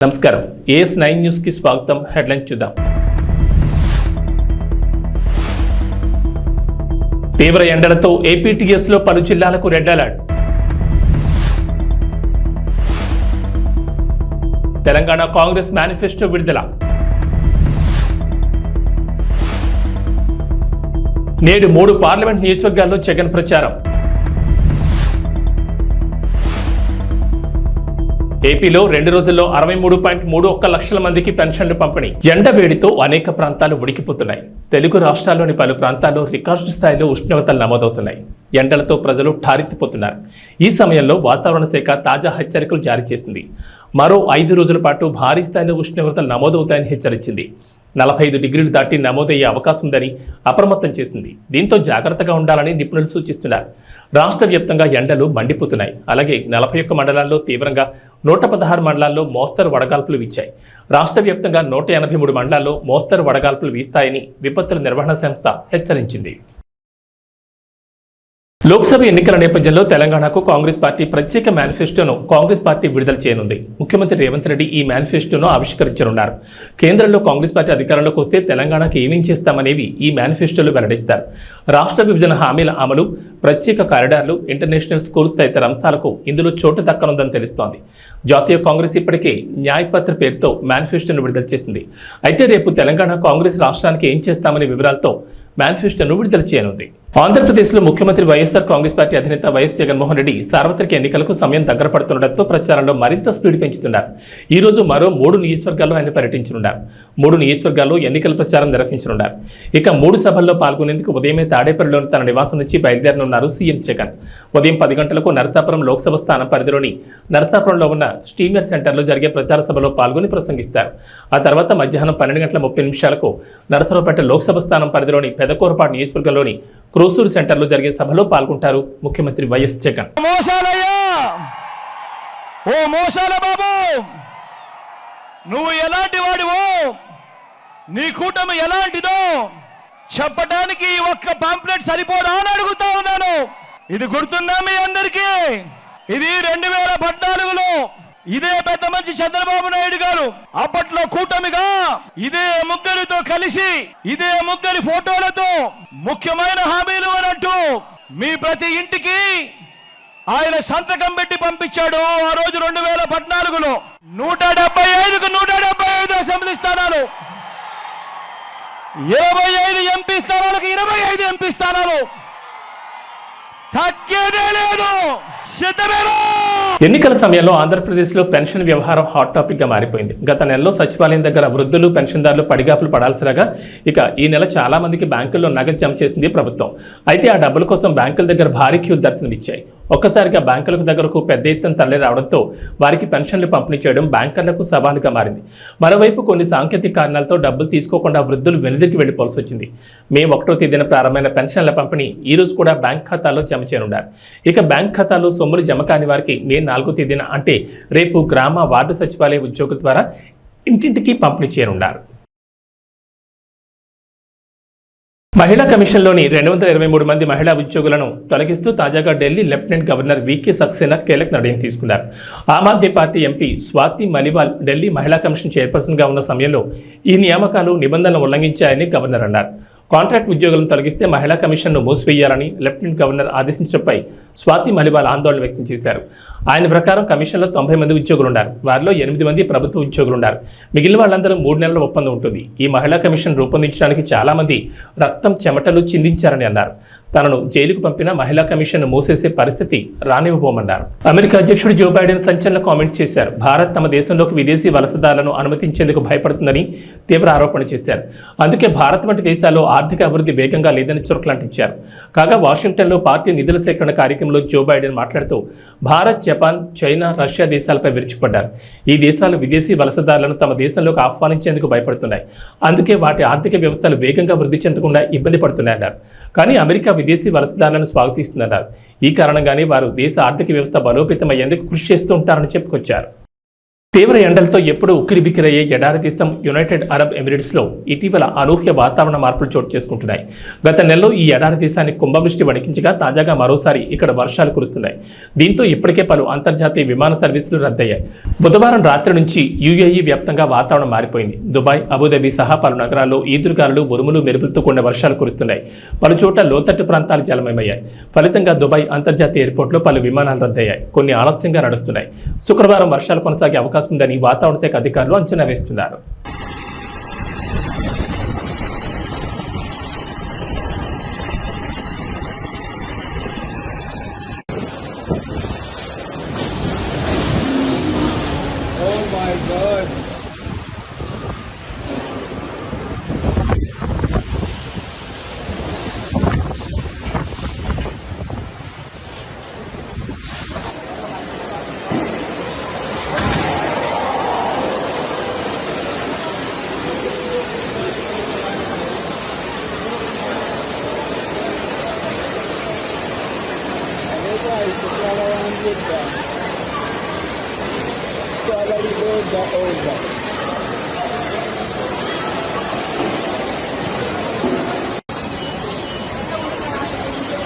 నమస్కారం AS9 news కి స్వాగతం. హెడ్లైన్ చూద్దాం. తీవ్ర ఎండలతో APTS లో పలు జిల్లాలకు red alert. Telangana Congress manifesto విడుదల. నేడు 3 పార్లమెంట్ నియోజకవర్గాల్లో జగన్ ప్రచారం. ఏపీలో 2 రోజుల్లో 63.31 లక్షల మందికి పెన్షన్లు పంపిణీ. ఎండ వేడితో అనేక ప్రాంతాలు ఉడికిపోతున్నాయి. తెలుగు రాష్ట్రాల్లోని పలు ప్రాంతాల్లో రికార్డు స్థాయిలో ఉష్ణోగ్రతలు నమోదవుతున్నాయి. ఎండలతో ప్రజలు ఠారెత్తిపోతున్నారు. ఈ సమయంలో వాతావరణ శాఖ తాజా హెచ్చరికలు జారీ చేసింది. మరో 5 రోజుల పాటు భారీ స్థాయిలో ఉష్ణోగ్రతలు నమోదవుతాయని హెచ్చరించింది. 45 డిగ్రీలు దాటి నమోదయ్యే అవకాశం ఉందని అప్రమత్తం చేసింది. దీంతో జాగ్రత్తగా ఉండాలని నిపుణులు సూచిస్తున్నారు. రాష్ట్ర వ్యాప్తంగా ఎండలు మండిపోతున్నాయి. అలాగే 41 మండలాల్లో తీవ్రంగా, 116 మండలాల్లో మోస్తరు వడగాల్పులు వీచాయి. రాష్ట్ర వ్యాప్తంగా 183 మండలాల్లో మోస్తరు వడగాల్పులు వీస్తాయని విపత్తుల నిర్వహణ సంస్థ హెచ్చరించింది. లోక్సభ ఎన్నికల నేపథ్యంలో తెలంగాణకు కాంగ్రెస్ పార్టీ ప్రత్యేక మేనిఫెస్టోను కాంగ్రెస్ పార్టీ విడుదల చేయనుంది. ముఖ్యమంత్రి రేవంత్ రెడ్డి ఈ మేనిఫెస్టోను ఆవిష్కరించనున్నారు. కేంద్రంలో కాంగ్రెస్ పార్టీ అధికారంలోకి వస్తే తెలంగాణకు ఏమేం చేస్తామనేవి ఈ మేనిఫెస్టోలో వెల్లడిస్తారు. రాష్ట్ర విభజన హామీల అమలు, ప్రత్యేక కారిడార్లు, ఇంటర్నేషనల్ స్కూల్స్ తదితర అంశాలకు ఇందులో చోటు దక్కనుందని తెలుస్తోంది. జాతీయ కాంగ్రెస్ ఇప్పటికే న్యాయపత్ర పేరుతో మేనిఫెస్టోను విడుదల చేసింది. అయితే రేపు తెలంగాణ కాంగ్రెస్ రాష్ట్రానికి ఏం చేస్తామనే వివరాలతో మేనిఫెస్టోను విడుదల చేయనుంది. ఆంధ్రప్రదేశ్లో ముఖ్యమంత్రి వైఎస్ఆర్ కాంగ్రెస్ పార్టీ అధినేత వైఎస్ జగన్మోహన్ రెడ్డి సార్వత్రిక ఎన్నికలకు సమయం దగ్గర పడుతుండటంతో ప్రచారంలో మరింత స్పీడ్ పెంచుతున్నారు. ఈ రోజు మరో 3 నియోజకవర్గాల్లో ఆయన పర్యటించనున్నారు. 3 నియోజకవర్గాల్లో ఎన్నికల ప్రచారం నిర్వహించనున్నారు. ఇక 3 సభల్లో పాల్గొనేందుకు ఉదయమే తాడేపల్లిలోని తన నివాసం నుంచి బయలుదేరనున్నారు సీఎం జగన్. ఉదయం 10 గంటలకు నరసాపురం లోక్సభ స్థానం పరిధిలోని నరసాపురంలో ఉన్న స్టీమర్ సెంటర్లో జరిగే ప్రచార సభలో పాల్గొని ప్రసంగిస్తారు. ఆ తర్వాత మధ్యాహ్నం 12:30 నరసరావుపేట లోక్సభ స్థానం పరిధిలోని పెదకూరపాడు నియోజకవర్గంలోని క్రోసూరు సెంటర్లో జరిగే సభలో పాల్గొంటారు ముఖ్యమంత్రి వైఎస్ జగన్. ఓ మోసాల బాబు, నువ్వు ఎలాంటి వాడివో, నీ కూటమి ఎలాంటిదో చెప్పడానికి ఒక్క పాంప్లెట్ సరిపోదా అని అడుగుతా ఉన్నాను. ఇది గుర్తుందా మీ అందరికీ? ఇది 2014లో ఇదే పెద్ద మంచి చంద్రబాబు నాయుడు గారు అప్పట్లో కూటమిగా ఇదే ముగ్గురితో కలిసి, ఇదే ముగ్గురి ఫోటోలతో ముఖ్యమైన హామీలు అనంటూ మీ ప్రతి ఇంటికి ఆయన సంతకం పెట్టి పంపించాడు. ఆ రోజు 2014లో 175కు 175 అసెంబ్లీ స్థానాలు, 25 ఎంపీ స్థానాలకు 25 ఎంపీ స్థానాలు, తగ్గేదే లేదు. సిద్ధమేనా? ఎన్నికల సమయంలో ఆంధ్రప్రదేశ్లో పెన్షన్ వ్యవహారం హాట్ టాపిక్గా మారిపోయింది. గత నెలలో సచివాలయం దగ్గర వృద్ధులు, పెన్షన్దారులు పడిగాపులు పడాల్సిరాగా ఇక ఈ నెల చాలా మందికి బ్యాంకుల్లో నగదు జమ చేసింది ప్రభుత్వం. అయితే ఆ డబ్బుల కోసం బ్యాంకుల దగ్గర భారీ క్యూలు దర్శనమిచ్చాయి. ఒక్కసారిగా బ్యాంకులకు దగ్గరకు పెద్ద ఎత్తున తరలి రావడంతో వారికి పెన్షన్లు పంపిణీ చేయడం బ్యాంకర్లకు సవాలుగా మారింది. మరోవైపు కొన్ని సాంకేతిక కారణాలతో డబ్బులు తీసుకోకుండా వృద్ధులు వెనుదిరికి వెళ్లిపోవాల్సి వచ్చింది. మే 1వ తేదీన ప్రారంభమైన పెన్షన్ల పంపిణీ ఈ రోజు కూడా బ్యాంక్ ఖాతాలో జమ చేయనున్నారు. ఇక బ్యాంక్ ఖాతాలో సొమ్ములు జమ కాని వారికి మే 4వ తేదీన అంటే రేపు గ్రామ వార్డు సచివాలయ ఉద్యోగుల ద్వారా ఇంటింటికి పంపిణీ చేయనున్నారు. మహిళా కమిషన్లోని 223 మంది మహిళా ఉద్యోగులను తొలగిస్తూ తాజాగా ఢిల్లీ లెఫ్టినెంట్ గవర్నర్ వీకే సక్సేనా కీలక నిర్ణయం తీసుకున్నారు. ఆమ్ ఆద్మీ పార్టీ ఎంపీ స్వాతి మలివాల్ ఢిల్లీ మహిళా కమిషన్ చైర్పర్సన్గా ఉన్న సమయంలో ఈ నియామకాలు నిబంధనలు ఉల్లంఘించాయని గవర్నర్ అన్నారు. కాంట్రాక్ట్ ఉద్యోగులను తొలగిస్తే మహిళా కమిషన్ను మూసివేయాలని లెఫ్టినెంట్ గవర్నర్ ఆదేశించడంపై స్వాతి మలివాల్ ఆందోళన వ్యక్తం చేశారు. ఆయన ప్రకారం కమిషన్లో 90 మంది ఉద్యోగులున్నారు. వారిలో 8 మంది ప్రభుత్వ ఉద్యోగులున్నారు. మిగిలిన వాళ్ళందరూ 3 నెలల ఒప్పందం ఉంటుంది. ఈ మహిళా కమిషన్ రూపొందించడానికి చాలా మంది రక్తం, చెమటలు చిందించారని అన్నారు. తనను జైలుకు పంపిన మహిళా కమిషన్ మూసేసే పరిస్థితి రానివ్వబోమన్నారు. అమెరికా అధ్యక్షుడు జో బైడెన్ సంచలన కామెంట్ చేశారు. భారత్ తమ దేశంలోకి విదేశీ వలసదారులను అనుమతించేందుకు భయపడుతుందని తీవ్ర ఆరోపణ చేశారు. అందుకే భారత్ వంటి దేశాల్లో ఆర్థిక అభివృద్ధి వేగంగా లేదని చురకలంటించారు. కాగా వాషింగ్టన్లో పార్టీ నిధుల సేకరణ కార్యక్రమంలో జో బైడెన్ మాట్లాడుతూ భారత్, జపాన్, చైనా, రష్యా దేశాలపై విరుచుకుపడ్డారు. ఈ దేశాలు విదేశీ వలసదారులను తమ దేశంలోకి ఆహ్వానించేందుకు భయపడుతున్నాయి. అందుకే వాటి ఆర్థిక వ్యవస్థలు వేగంగా వృద్ధి చెందకుండా ఇబ్బంది పడుతున్నాయన్నారు. కానీ అమెరికా విదేశీ వలసదారులను స్వాగతిస్తున్నారు. ఈ కారణంగానే వారు దేశ ఆర్థిక వ్యవస్థ బలోపేతమయ్యేందుకు కృషి చేస్తూ ఉంటారని చెప్పుకొచ్చారు. తీవ్ర ఎండలతో ఎప్పుడూ ఉక్కిరిబిక్కిరయ్యే ఎడారి దేశం యునైటెడ్ అరబ్ ఎమిరేట్స్లో ఇటీవల అనూహ్య వాతావరణ మార్పులు చోటు చేసుకుంటున్నాయి. గత నెలలో ఈ ఎడారి దేశాన్ని కుంభవృష్టి వణికించగా తాజాగా మరోసారి ఇక్కడ వర్షాలు కురుస్తున్నాయి. దీంతో ఇప్పటికే పలు అంతర్జాతీయ విమాన సర్వీసులు రద్దయ్యాయి. బుధవారం రాత్రి నుంచి యుఏఈ వ్యాప్తంగా వాతావరణం మారిపోయింది. దుబాయ్, అబుదాబి సహా పలు నగరాల్లో ఈదురుగాలులు, ఉరుములు, మెరుపులతో కూడిన వర్షాలు కురుస్తున్నాయి. పలు చోట్ల లోతట్టు ప్రాంతాలు జలమయమయ్యాయి. ఫలితంగా దుబాయ్ అంతర్జాతీయ ఎయిర్పోర్ట్లో పలు విమానాలు రద్దయ్యాయి. కొన్ని ఆలస్యంగా నడుస్తున్నాయి. శుక్రవారం వర్షాలు కొనసాగే అవకాశం ఉందని వాతావరణ శాఖ అధికారులు అంచనా వేస్తున్నారు.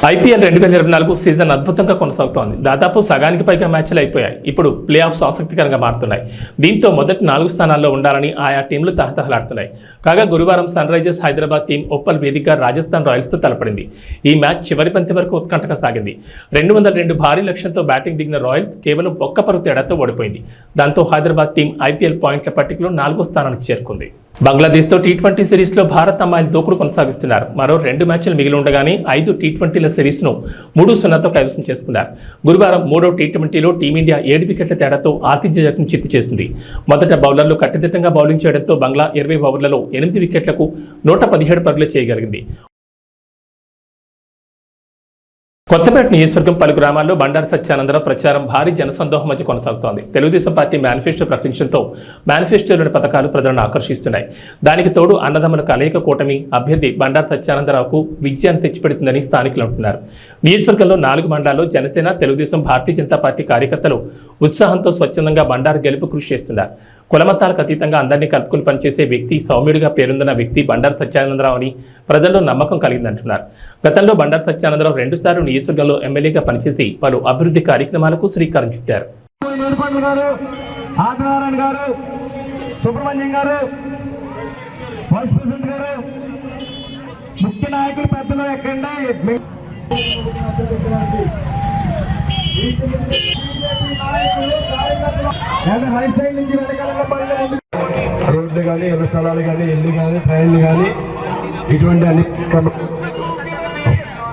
ఐపీఎల్ 2024 సీజన్ అద్భుతంగా కొనసాగుతోంది. దాదాపు సగానికి పైగా మ్యాచ్లు అయిపోయాయి. ఇప్పుడు ప్లే ఆఫ్స్ ఆసక్తికరంగా మారుతున్నాయి. దీంతో మొదటి 4 స్థానాల్లో ఉండాలని ఆయా టీంలు తహతహలాడుతున్నాయి. కాగా గురువారం Sunrisers Hyderabad team Uppal వేదికగా రాజస్థాన్ రాయల్స్తో తలపడింది. ఈ మ్యాచ్ చివరి బంతి వరకు ఉత్కంఠగా సాగింది. 202 భారీ లక్ష్యంతో బ్యాటింగ్ దిగిన రాయల్స్ కేవలం ఒక్క పరుగు తేడాతో ఓడిపోయింది. దాంతో హైదరాబాద్ టీం ఐపీఎల్ పాయింట్ల పట్టికలో 4వ స్థానానికి చేరుకుంది. బంగ్లాదేశ్తో టీ20 సిరీస్లో భారత్ అమ్మాయిలు దూకుడు కొనసాగిస్తున్నారు. మరో 2 మ్యాచ్లు మిగిలి ఉండగానే 5 టీ20ల సిరీస్ను 3-0తో కైవసం చేసుకున్నారు. గురువారం 3వ టీ20లో టీమిండియా 7 వికెట్ల తేడాతో ఆతిథ్య జట్టును చిత్తు చేసింది. మొదట బౌలర్లు కట్టుదిట్టంగా బౌలింగ్ చేయడంతో బంగ్లా 20 ఓవర్లలో 8 వికెట్లకు 117 పరుగులు చేయగలిగింది. కొత్తపేట నియోజకవర్గం పలు గ్రామాల్లో బండారు సత్యానందరావు ప్రచారం భారీ జనసందోహం మధ్య కొనసాగుతోంది. తెలుగుదేశం పార్టీ మేనిఫెస్టో ప్రకటించడంతో మేనిఫెస్టోలోని పథకాలు ప్రజలను ఆకర్షిస్తున్నాయి. దానికి తోడు అన్నదమ్ముల కలయిక కూటమి అభ్యర్థి బండారు సత్యానందరావుకు విజయాన్ని తెచ్చిపెడుతుందని స్థానికులు అంటున్నారు. నియోజకవర్గంలో 4 మండలాల్లో జనసేన, తెలుగుదేశం, భారతీయ జనతా పార్టీ కార్యకర్తలు ఉత్సాహంతో స్వచ్ఛందంగా బండారు గెలుపు కృషి చేస్తున్నారు. కులమతాలకు అతీతంగా అందరినీ కలుపుకుని పనిచేసే వ్యక్తి, సౌమ్యుడిగా పేరొందిన వ్యక్తి బండారు సత్యానందరావు అని ప్రజల్లో నమ్మకం కలిగిందంటున్నారు. గతంలో బండారు సత్యానందరావు 2 సార్లు నియోజకవర్గంలో ఎమ్మెల్యేగా పనిచేసి పలు అభివృద్ధి కార్యక్రమాలకు శ్రీకారం చుట్టారు. రోడ్లు కానీ, ఇళ్ల స్థలాలు కానీ, ఇల్లు కానీ, ట్రైన్లు కానీ, ఇటువంటి అన్ని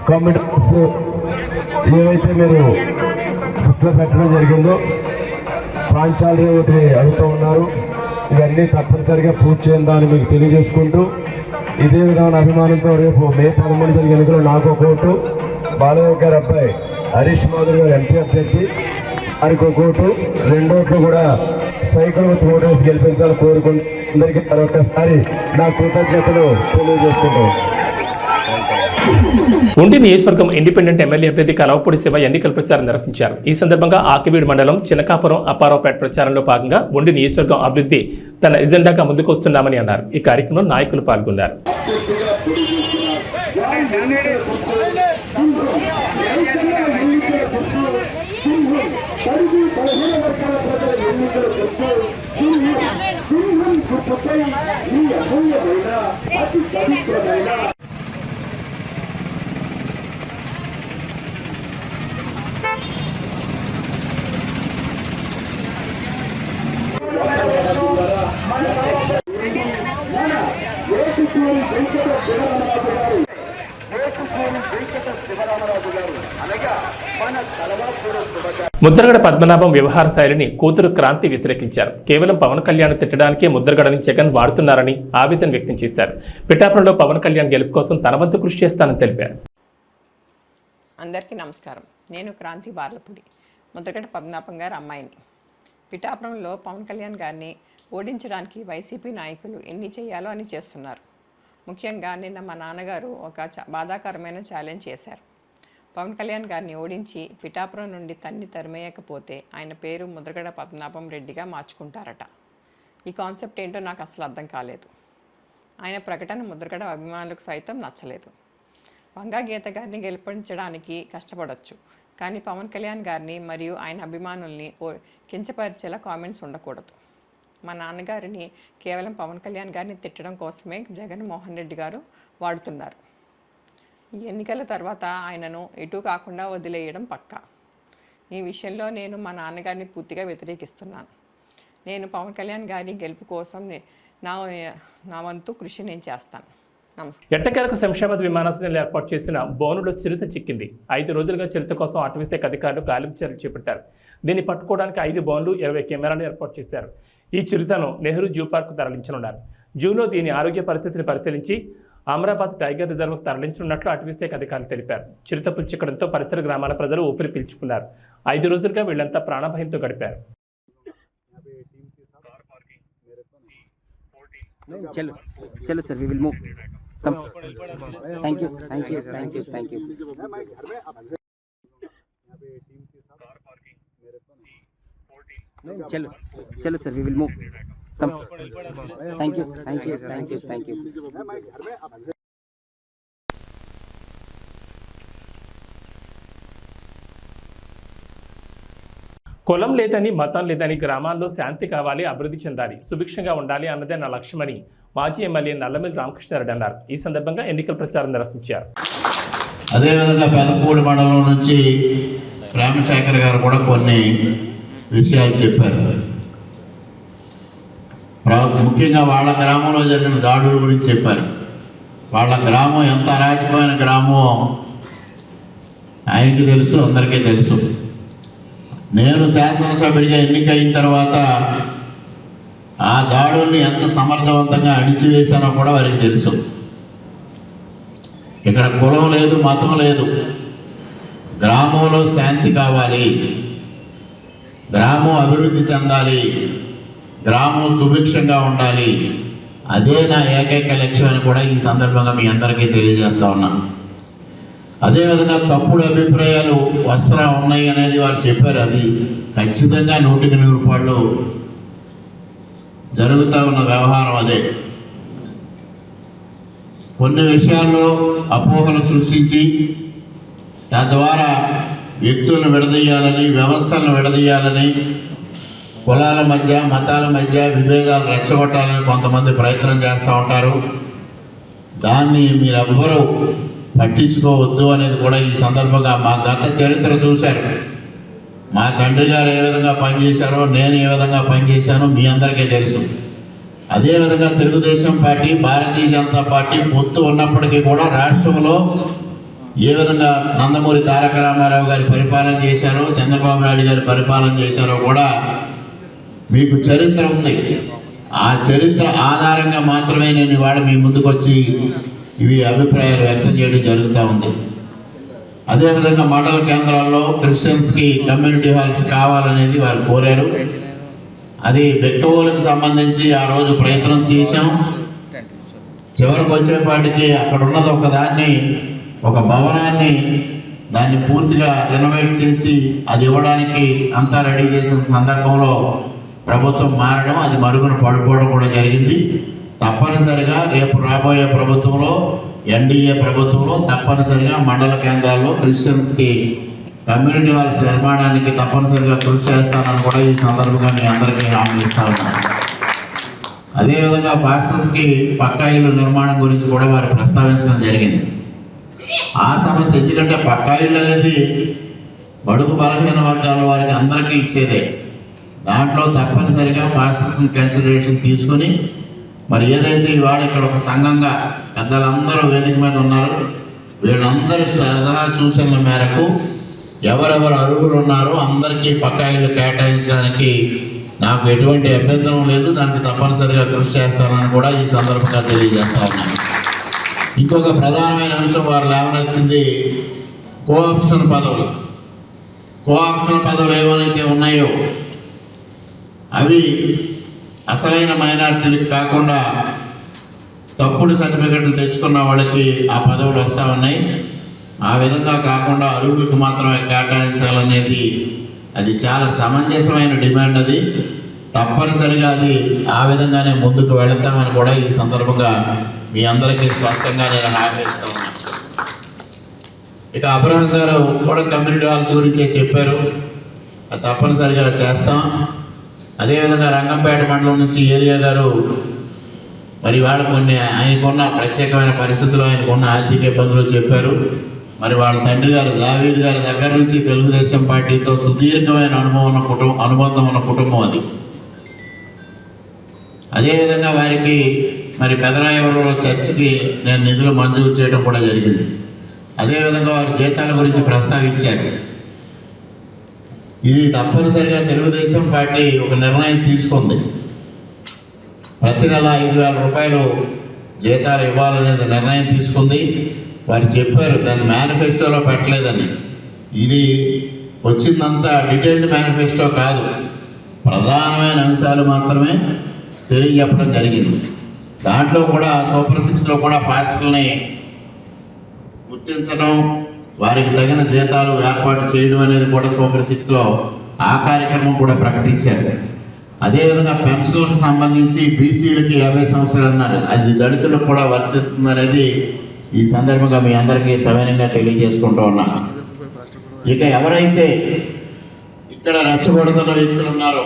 కామెంట్స్ ఏవైతే మీరు దృష్టిలో పెట్టడం జరిగిందో ప్రాంతాలు ఒకటి అడుగుతూ ఉన్నారు. ఇవన్నీ తప్పనిసరిగా పూర్తి చేద్దామని మీకు తెలియజేసుకుంటూ, ఇదే విధమైన అభిమానంతో రేపు మే 13 జరిగే ఎన్నికలు నాకు ఒక ఓటు, బాలయ్య గారి అబ్బాయి హరీష్ మాధురి గారు ఎంపీ అభ్యర్థి ఆయనకు ఒక ఓటు, 2 ఓట్లు కూడా సైకిల్ ఓటర్స్ గెలిపించాలని కోరుకుంటూ అందరికీ మరొకసారి నా కృతజ్ఞతలు తెలియజేసుకుంటాం. ఉండి నియోజకవర్గం ఇండిపెండెంట్ ఎమ్మెల్యే అభ్యర్థి కలవపూడి శివ ఎన్నికల ప్రచారం నిర్వహించారు. ఈ సందర్భంగా ఆకివీడు మండలం చినకాపురం, అప్పారావుపేట ప్రచారంలో భాగంగా ఉండి నియోజకవర్గం అభివృద్ధి తన ఎజెండాగా ముందుకు వస్తున్నామని అన్నారు. ఈ కార్యక్రమంలో నాయకులు పాల్గొన్నారు. ముద్రగడ పద్మనాభం వ్యవహార శైలిని కూతురు క్రాంతి వ్యతిరేకించారు. కేవలం పవన్ కళ్యాణ్ తిట్టడానికే ముద్రగడని జగన్ వాడుతున్నారని ఆవేదన వ్యక్తం చేశారు. పిఠాపురంలో పవన్ కళ్యాణ్ గెలుపు కోసం తన వంతు కృషి చేస్తానని తెలిపారు. అందరికీ నమస్కారం. నేను క్రాంతి బార్లపూడి, ముద్రగడ పద్మనాభం గారి అమ్మాయిని. పిఠాపురంలో పవన్ కళ్యాణ్ గారిని ఓడించడానికి వైసీపీ నాయకులు ఎన్ని చేయాలో అని చేస్తున్నారు. ముఖ్యంగా నిన్న మా నాన్నగారు ఒక బాధాకరమైన ఛాలెంజ్ చేశారు. పవన్ కళ్యాణ్ గారిని ఓడించి పిఠాపురం నుండి తరిమేయకపోతే ఆయన పేరు ముద్రగడ పద్మనాభం రెడ్డిగా మార్చుకుంటారట. ఈ కాన్సెప్ట్ ఏంటో నాకు అసలు అర్థం కాలేదు. ఆయన ప్రకటన ముద్రగడ అభిమానులకు సైతం నచ్చలేదు. వంగా గీత గారిని గెలిపించడానికి కష్టపడవచ్చు, కానీ పవన్ కళ్యాణ్ గారిని మరియు ఆయన అభిమానుల్ని కించపరిచేలా కామెంట్స్ ఉండకూడదు. మా నాన్నగారిని కేవలం పవన్ కళ్యాణ్ గారిని తిట్టడం కోసమే జగన్మోహన్ రెడ్డి గారు వాడుతున్నారు. ఈ ఎన్నికల తర్వాత ఆయనను ఎటూ కాకుండా వదిలేయడం పక్కా. ఈ విషయంలో నేను మా నాన్నగారిని పూర్తిగా వ్యతిరేకిస్తున్నాను. నేను పవన్ కళ్యాణ్ గారి గెలుపు కోసం నా వంతు కృషి నేను చేస్తాను. నమస్కారం. ఎట్టకేలకు శంషాబాద్ విమానాశ్రయంలో ఏర్పాటు చేసిన బోనులో చిరుత చిక్కింది. 5 రోజులుగా చిరుత కోసం అటవీశాఖ అధికారులు గాలింపు చర్యలు చేపట్టారు. దీన్ని పట్టుకోవడానికి 5 బోన్లు 20 కెమెరాలు ఏర్పాటు చేశారు. ఈ చిరుతను నెహ్రూ జూ పార్కు తరలించనున్నారు. జూలో దీని ఆరోగ్య పరిస్థితిని పరిశీలించి అమరాబాద్ టైగర్ రిజర్వ్కు తరలించనున్నట్లు అటవీశాఖ అధికారులు తెలిపారు. చిరుతపులు చిక్కడంతో పరిసర గ్రామాల ప్రజలు ఊపిరి పీల్చుకున్నారు. 5 రోజులుగా వీళ్లంతా ప్రాణభయంతో గడిపారు. चलो चलो sir we will move come thank you thank you thank you thank you चलो चलो sir we will move come thank you thank you thank you thank you కులం లేదని మతం లేదని గ్రామాల్లో శాంతి కావాలి, అభివృద్ధి చెందాలి, సుభిక్షంగా ఉండాలి అన్నదే నా లక్ష్యమని మాజీ ఎమ్మెల్యే నల్లమిల్లి రామకృష్ణారెడ్డి అన్నారు. ఈ సందర్భంగా ఎన్నికల ప్రచారం నిర్వహించారు. అదేవిధంగా పెదపూడి మండలం నుంచి రామశేఖర్ గారు కూడా కొన్ని విషయాలు చెప్పారు. ముఖ్యంగా వాళ్ళ గ్రామంలో జరిగిన దాడుల గురించి చెప్పారు. వాళ్ళ గ్రామం ఎంత అరాచకమైన గ్రామం ఆయనకి తెలుసు, అందరికీ తెలుసు. నేను శాసనసభ్యుడిగా ఎన్నికైన తర్వాత ఆ దాడుల్ని ఎంత సమర్థవంతంగా అణిచివేశానో కూడా వారికి తెలుసు. ఇక్కడ కులం లేదు, మతం లేదు. గ్రామంలో శాంతి కావాలి, గ్రామం అభివృద్ధి చెందాలి, గ్రామం సుభిక్షంగా ఉండాలి. అదే నా ఏకైక లక్ష్యం అని కూడా ఈ సందర్భంగా మీ అందరికీ తెలియజేస్తా ఉన్నాను. అదేవిధంగా తప్పుడు అభిప్రాయాలు వస్త్రా ఉన్నాయి అనేది వారు చెప్పారు. అది ఖచ్చితంగా 100% జరుగుతూ ఉన్న వ్యవహారం. అదే కొన్ని విషయాల్లో అపోహలు సృష్టించి తద్వారా వ్యక్తులను విడదీయాలని, వ్యవస్థలను విడదీయాలని, కులాల మధ్య మతాల మధ్య విభేదాలు రెచ్చగొట్టాలని కొంతమంది ప్రయత్నం చేస్తూ ఉంటారు. దాన్ని మీరెవ్వరూ పట్టించుకోవద్దు అనేది కూడా ఈ సందర్భంగా మా గత చరిత్ర చూశారు. మా తండ్రి గారు ఏ విధంగా పనిచేశారో, నేను ఏ విధంగా పనిచేశానో మీ అందరికీ తెలుసు. అదేవిధంగా తెలుగుదేశం పార్టీ, భారతీయ జనతా పార్టీ పొత్తు ఉన్నప్పటికీ కూడా రాష్ట్రంలో ఏ విధంగా నందమూరి తారక రామారావు గారి పరిపాలన చేశారో, చంద్రబాబు నాయుడు గారి పరిపాలన చేశారో కూడా మీకు చరిత్ర ఉంది. ఆ చరిత్ర ఆధారంగా మాత్రమే నేను ఇవాళ మీ ముందుకు వచ్చి ఇవి అభిప్రాయాలు వ్యక్తం చేయడం జరుగుతూ ఉంది. అదేవిధంగా మండల కేంద్రాల్లో క్రిస్టియన్స్కి కమ్యూనిటీ హాల్స్ కావాలనేది వారు కోరారు. అది బెక్కవోలుకు సంబంధించి ఆ రోజు ప్రయత్నం చేశాం. చివరికి వచ్చేపాటికి అక్కడ ఉన్నది ఒక భవనాన్ని దాన్ని పూర్తిగా రెనోవేట్ చేసి అది ఇవ్వడానికి అంతా రెడీ చేసిన సందర్భంలో ప్రభుత్వం మారడం, అది మరుగున పడిపోవడం కూడా జరిగింది. తప్పనిసరిగా రేపు రాబోయే ప్రభుత్వంలో, ఎన్డీఏ ప్రభుత్వంలో తప్పనిసరిగా మండల కేంద్రాల్లో క్రిస్టియన్స్కి కమ్యూనిటీ హాల్స్ నిర్మాణానికి తప్పనిసరిగా కృషి చేస్తానని కూడా ఈ సందర్భంగా మీ అందరికీ హామీ ఇస్తా ఉన్నాను. అదేవిధంగా పాస్టర్స్కి పక్కా ఇల్లు నిర్మాణం గురించి కూడా వారు ప్రస్తావించడం జరిగింది. ఆ సమస్య ఎందుకంటే పక్కా ఇల్లు అనేది బడుగు బలహీన వర్గాల వారికి అందరికీ ఇచ్చేదే. దాంట్లో తప్పనిసరిగా పాస్టర్స్ని కన్సిడరేషన్ తీసుకుని మరి ఏదైతే ఇవాళ ఇక్కడ ఒక సంఘంగా పెద్దలందరూ వేదిక మీద ఉన్నారు, వీళ్ళందరి సలహా సూచనల మేరకు ఎవరెవరు అర్హులు ఉన్నారో అందరికీ పక్కా ఇళ్ళు కేటాయించడానికి నాకు ఎటువంటి అభ్యంతరం లేదు. దానికి తప్పనిసరిగా కృషి చేస్తానని కూడా ఈ సందర్భంగా తెలియజేస్తా ఉన్నాను. ఇంకొక ప్రధానమైన అంశం వారు లేవనెత్తింది కోఆప్షన్ పదవులు. కోఆప్షన్ పదవులు ఏమైతే ఉన్నాయో అవి అసలైన మైనారిటీలకు కాకుండా తప్పుడు సర్టిఫికెట్లు తెచ్చుకున్న వాళ్ళకి ఆ పదవులు వస్తూ ఉన్నాయి. ఆ విధంగా కాకుండా అరువులకు మాత్రమే కేటాయించాలనేది అది చాలా సమంజసమైన డిమాండ్. అది తప్పనిసరిగా అది ఆ విధంగానే ముందుకు వెళతామని కూడా ఈ సందర్భంగా మీ అందరికీ స్పష్టంగా నేను హామీ ఇస్తా ఉన్నాను. ఇక అబ్రహం గారు కూడా కమ్యూనిటీ హాల్స్ గురించే చెప్పారు, అది తప్పనిసరిగా చేస్తాం. అదేవిధంగా రంగంపేట మండలం నుంచి ఏలియా గారు మరి వాళ్ళు కొన్ని ఆయనకున్న ప్రత్యేకమైన పరిస్థితులు, ఆయనకున్న ఆర్థిక ఇబ్బందులు చెప్పారు. మరి వాళ్ళ తండ్రి గారు దావీద్ గారి దగ్గర నుంచి తెలుగుదేశం పార్టీతో సుదీర్ఘమైన అనుబంధం ఉన్న కుటుంబం అది. అదేవిధంగా వారికి మరి పెదరాయవరంలో చర్చికి నేను నిధులు మంజూరు చేయడం కూడా జరిగింది. అదేవిధంగా వారి జీతాల గురించి ప్రస్తావించారు. ఇది తప్పనిసరిగా తెలుగుదేశం పార్టీ ఒక నిర్ణయం తీసుకుంది. ప్రతి నెల 5,000 రూపాయలు జీతాలు ఇవ్వాలనేది నిర్ణయం తీసుకుంది. వారు చెప్పారు దాన్ని మేనిఫెస్టోలో పెట్టలేదని. ఇది వచ్చిందంతా డీటెయిల్డ్ మేనిఫెస్టో కాదు, ప్రధానమైన అంశాలు మాత్రమే తెలియజెప్పడం జరిగింది. దాంట్లో కూడా సూపర్ 6లో కూడా పాస్టర్ని గుర్తించడం, వారికి తగిన జీతాలు ఏర్పాటు చేయడం అనేది కూడా సూపర్ 6లో ఆ కార్యక్రమం కూడా ప్రకటించారు. అదేవిధంగా పెన్షన్లకు సంబంధించి బీసీలకి 50 సంవత్సరాలు అన్నారు, అది దళితులకు కూడా వర్తిస్తుంది అనేది ఈ సందర్భంగా మీ అందరికీ సవినయంగా తెలియజేసుకుంటూ ఉన్నాను. ఇక ఎవరైతే ఇక్కడ రెచ్చగొడుతున్న వ్యక్తులు ఉన్నారో,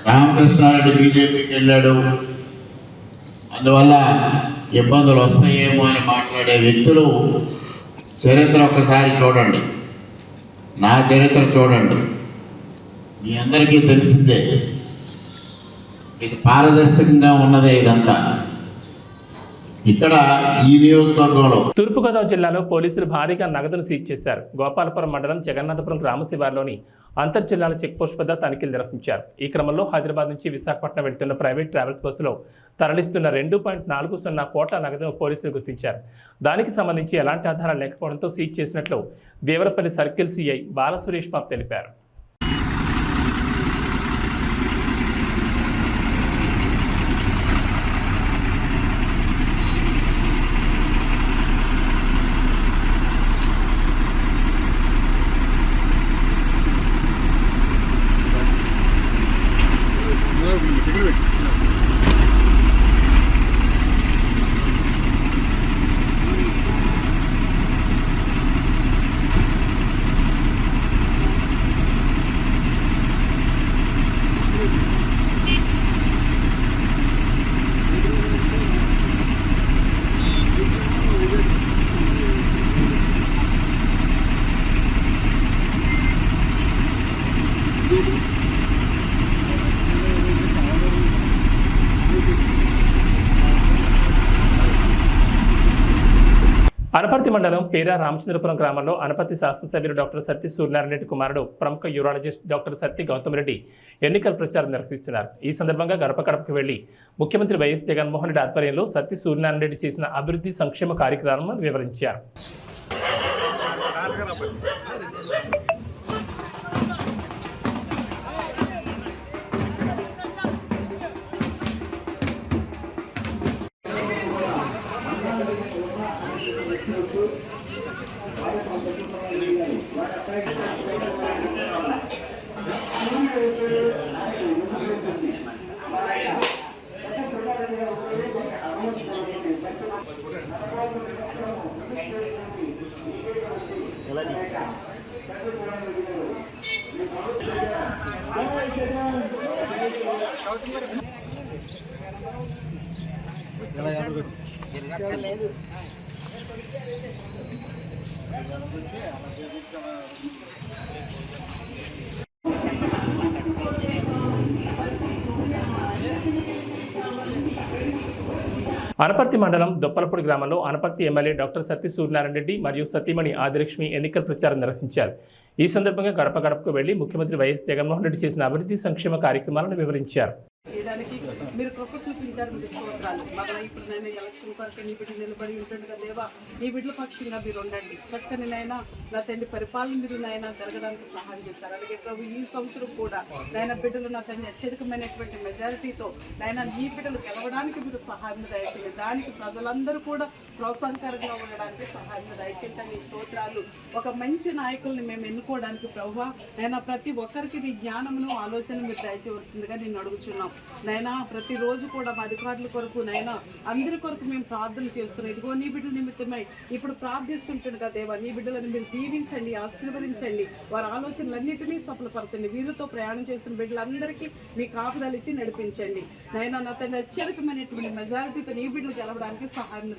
రామకృష్ణారెడ్డి బీజేపీకి వెళ్ళాడు అందువల్ల ఇబ్బందులు వస్తాయేమో అని మాట్లాడే వ్యక్తులు చరిత్ర ఒక్కసారి చూడండి, నా చరిత్ర చూడండి, మీ అందరికీ తెలిసిందే. ఇది పారదర్శకంగా ఉన్నదే ఇదంతా. ఇక్కడ ఈ నియోజకవర్గంలో తూర్పుగోదావరి జిల్లాలో పోలీసులు భారీగా నగదును సీజ్ చేశారు. గోపాలపురం మండలం జగన్నాథపురం గ్రామ శివారులోని అంతర్జిల్లాల చెక్పోస్ట్ వద్ద తనిఖీలు నిర్వహించారు. ఈ క్రమంలో హైదరాబాద్ నుంచి విశాఖపట్నం వెళ్తున్న ప్రైవేట్ ట్రావెల్స్ బస్సులో తరలిస్తున్న 2.40 కోట్ల నగదును పోలీసులు గుర్తించారు. దానికి సంబంధించి ఎలాంటి ఆధారాలు లేకపోవడంతో సీజ్ చేసినట్లు దేవరపల్లి సర్కిల్ సిఐ బాలసురేష్ బాబు తెలిపారు. అనపర్తి మండలం పేరా రామచంద్రపురం గ్రామంలో అనపర్తి శాసనసభ్యులు డాక్టర్ సత్తి సూర్యనారాయణ రెడ్డి కుమారుడు ప్రముఖ యూరాలజిస్ట్ డాక్టర్ సత్తి గౌతమ్ రెడ్డి ఎన్నికల ప్రచారం నిర్వహిస్తున్నారు. ఈ సందర్భంగా గడప గడపకు వెళ్లి ముఖ్యమంత్రి వైఎస్ జగన్మోహన్ రెడ్డి ఆధ్వర్యంలో సత్తి సూర్యనారాయణ రెడ్డి చేసిన అభివృద్ధి సంక్షేమ కార్యక్రమాలను వివరించారు. అనపర్తి మండలం దొప్పలపూడి గ్రామంలో అనపర్తి ఎమ్మెల్యే డాక్టర్ సత్తి సూర్యనారాయణ రెడ్డి మరియు సతీమణి ఆదిలక్ష్మి ఎన్నికల ప్రచారం నిర్వహించారు. ఈ సందర్భంగా గడప గడపకు వెళ్లి ముఖ్యమంత్రి వైఎస్ జగన్మోహన్ రెడ్డి చేసిన అభివృద్ధి సంక్షేమ కార్యక్రమాలను వివరించారు. చేయడానికి మీరు కృప చూపించారు. మీకు స్తోత్రాలు. మరలా ఇప్పుడు నేను ఎలక్షన్ కొరకు నీ బిడ్డ నిలబడి ఉంటుండగా దేవా నీ బిడ్డల పక్షంగా మీరు ఉండండి. చక్కని నైనా నా తండ్రి పరిపాలన మీరు నాయన జరగడానికి సహాయం చేస్తారు. అలాగే ప్రభు ఈ సంవత్సరం కూడా నాయన బిడ్డలు నా తండ్రి అత్యధికమైనటువంటి మెజారిటీతో నాయన నీ బిడ్డలు గెలవడానికి మీరు సహాయం దయచేయండి. దానికి ప్రజలందరూ కూడా ప్రోత్సాహకరంగా ఉండడానికి సహాయం దయచేయండి. నీ స్తోత్రాలు. ఒక మంచి నాయకుల్ని మేము ఎన్నుకోవడానికి ప్రభువా నైనా ప్రతి ఒక్కరికి నీ జ్ఞానమును ఆలోచన మీరు దయచేయవలసిందిగా నేను అడుగుచున్నాం. నైనా ప్రతిరోజు కూడా మా అధికారుల కొరకు నైనా అందరి కొరకు మేము ప్రార్థన చేస్తున్నాం. ఇదిగో నీ బిడ్డల నిమిత్తమై ఇప్పుడు ప్రార్థిస్తుంటుండగా దేవా నీ బిడ్డలను మీరు దీవించండి, ఆశీర్వదించండి, వారి ఆలోచనలన్నింటినీ సఫలపరచండి. వీరితో ప్రయాణం చేస్తున్న బిడ్డలందరికీ మీ కాపుదలు ఇచ్చి నడిపించండి. నైనా నా తండ్రి అత్యధికమైనటువంటి మెజారిటీతో నీ బిడ్డలు గెలవడానికి సహాయం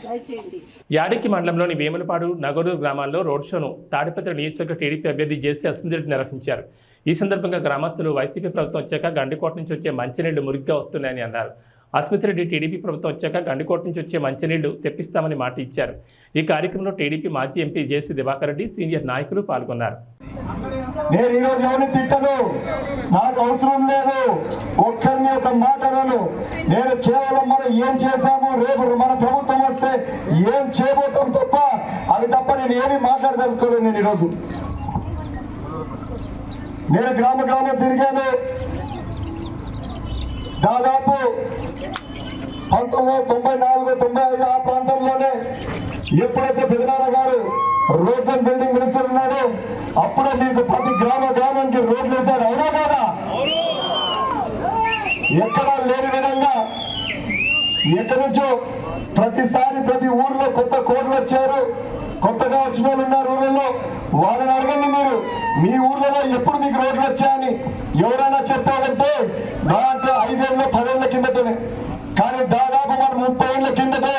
దయచేయండి. యాడికి మండలంలోని వేములపాడు, నగరూరు గ్రామాల్లో రోడ్ షోను తాడిపత్రి నియోజకవర్గ టీడీపీ అభ్యర్థి జేసీ అశ్వినిరెడ్డి నిర్వహించారు. ఈ సందర్భంగా గ్రామస్తులు వైసీపీ ప్రభుత్వం వచ్చాక గండికోట నుంచి వచ్చే మంచినీళ్లు మురిగ్గా వస్తున్నాయని అన్నారు. అస్మిత్ టీడీపీ ప్రభుత్వం వచ్చాక గండికోట నుంచి వచ్చే మంచినీళ్లు తెప్పిస్తామని మాట ఇచ్చారు. ఈ కార్యక్రమంలో టీడీపీ మాజీ ఎంపీ జేసీ దివాకర్ రెడ్డి, సీనియర్ నాయకులు పాల్గొన్నారు. నేను ఈరోజు ఎవరిని తిట్టను, నాకు అవసరం లేదు, ఒక్కరిని ఒక మాట అనను. నేను కేవలం మనం ఏం చేశాము, రేపు మన ప్రభుత్వం వస్తే ఏం చేయబోతాం తప్ప అవి తప్ప నేను ఏమీ మాట్లాడదలుచుకోలేదు. నేను ఈరోజు నేను గ్రామం తిరిగాను. దాదాపు 1994, 95 ఆ ప్రాంతంలోనే ఎప్పుడైతే పెదనాన్న గారు రోడ్స్ అండ్ బిల్డింగ్ మినిస్టర్ ఉన్నాడు అప్పుడే మీకు ప్రతి గ్రామానికి రోడ్లు వేశారు. అవునా కాదా? ఎక్కడా లేని విధంగా ఎక్కడి నుంచో ప్రతిసారి ప్రతి ఊర్లో కొత్త కోడ్లు వచ్చారు. కొత్తగా వచ్చిన వాళ్ళు ఉన్నారు ఊళ్ళలో. వాళ్ళని అడగండి, మీరు మీ ఊర్లలో ఎప్పుడు మీకు రోడ్లు వచ్చాయని ఎవరైనా చెప్పాలంటే దాంట్లో 5 ఏళ్ళ 10 ఏళ్ల కిందటనే. కానీ దాదాపు మనం 30 ఏళ్ల కిందటే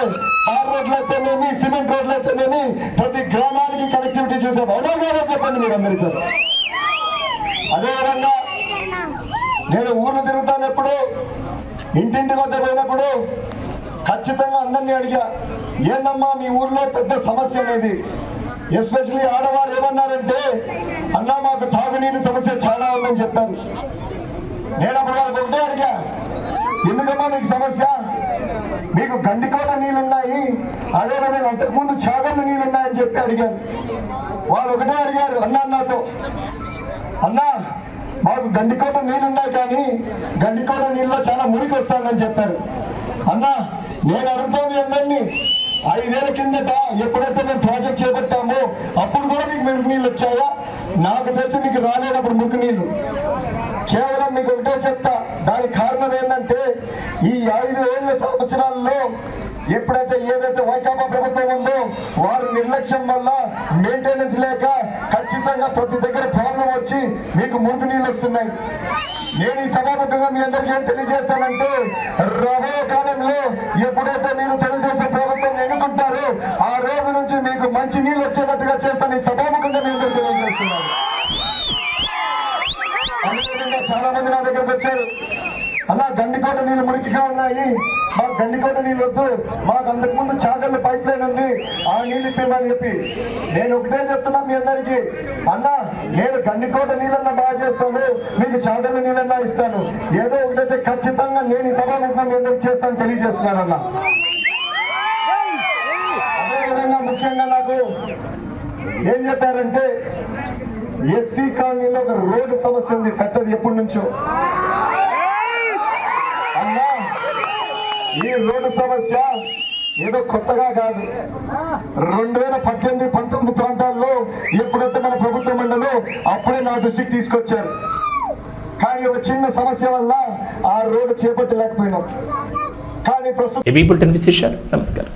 తార్ రోడ్లు అయితేనేమి, సిమెంట్ రోడ్లు అయితేనేమి ప్రతి గ్రామానికి కనెక్టివిటీ చేసాం. అవునా కాదా చెప్పండి మీరు అందరితో. అదేవిధంగా నేను ఊర్లు తిరుగుతానప్పుడు, ఇంటింటి వద్ద పోయినప్పుడు ఖచ్చితంగా అందరినీ అడిగా, ఏందమ్మా మీ ఊర్లో పెద్ద సమస్య అనేది. ఎస్పెషల్లీ ఆడవారు ఏమన్నారంటే, అన్నా మాకు తాగునీరు సమస్య చాలా ఉందని చెప్పారు. నేను అప్పుడు వాళ్ళకి ఒకటే అడిగా, ఎందుకమ్మా మీకు సమస్య? మీకు గండికోట నీళ్ళున్నాయి, అదేవిధంగా అంతకుముందు చాగళ్ళు నీళ్ళున్నాయని చెప్పి అడిగాను. వాళ్ళు ఒకటే అడిగారు నాతో, అన్నా మాకు గండికోట నీళ్ళున్నాయి కానీ గండికోట నీళ్ళలో చాలా మురికి వస్తుందని చెప్పారు. అన్నా నేను అడుగుతాను మీ అందరినీ, 5 ఏళ్ల కిందట ఎప్పుడైతే మేము ప్రాజెక్ట్ చేపట్టామో అప్పుడు కూడా మీకు మురికి నీళ్ళు వచ్చాయా? నాకు తెలిసి మీకు రాలేనప్పుడు మురికి నీళ్ళు. కేవలం మీకు ఒకటే చెప్తా, దానికి కారణం ఏంటంటే ఈ 5 సంవత్సరాల్లో ఎప్పుడైతే ఏదైతే వైకాపా ప్రభుత్వం ఉందో వారి నిర్లక్ష్యం వల్ల మెయింటెనెన్స్ లేక ఖచ్చితంగా ప్రతి దగ్గర ప్రాబ్లం వచ్చి మీకు మురికి నీళ్ళు వస్తున్నాయి. నేను ఈ సభాముఖంగా మీ అందరికీ ఏం తెలియజేస్తానంటే, రాబోయే కాలంలో ఎప్పుడైతే మీరు తెలుగుదేశం ప్రభుత్వం ఎన్నుకుంటారో ఆ రోజు నుంచి మీకు మంచి నీళ్ళు వచ్చేటట్టుగా చేస్తాను. ఈ సభాముఖంగా మీ అందరికీ తెలియజేస్తున్నాను. అదేవిధంగా చాలా మంది నా దగ్గరకు వచ్చారు, అలా గండికోట నీళ్ళు మురికిగా ఉన్నాయి, మాకు గండికోట నీళ్ళు వద్దు, మాకు అంతకుముందు చాగళ్ళ పైప్ లైన్ ఉంది, ఆ నీళ్ళు ఇప్పమని చెప్పి. నేను ఒకటే చెప్తున్నా మీ అందరికీ, అన్నా నేను గండికోట నీళ్ళన్నా బాగా చేస్తాను, మీకు చాగళ్ళ నీళ్ళన్నా ఇస్తాను. ఏదో ఒకటైతే ఖచ్చితంగా నేను ఈ సభాముఖంగా మీ అందరికి చేస్తాను తెలియజేస్తున్నానన్నా. అదేవిధంగా ముఖ్యంగా నాకు ఏం చెప్పారంటే, ఎస్సీ కాలనీలో ఒక రోడ్డు సమస్య ఉంది, కట్టది ఎప్పటి నుంచో. అన్నా ఈ రోడ్డు సమస్య ఏదో కొత్తగా కాదు, 2018, 19 ప్రాంతాల్లో ఎప్పుడైతే మన ప్రభుత్వం ఉండదో అప్పుడే నా దృష్టికి తీసుకొచ్చారు. కానీ ఒక చిన్న సమస్య వల్ల ఆ రోడ్డు చేపట్టలేకపోయినాం. కానీ ప్రస్తుతం నమస్కారం.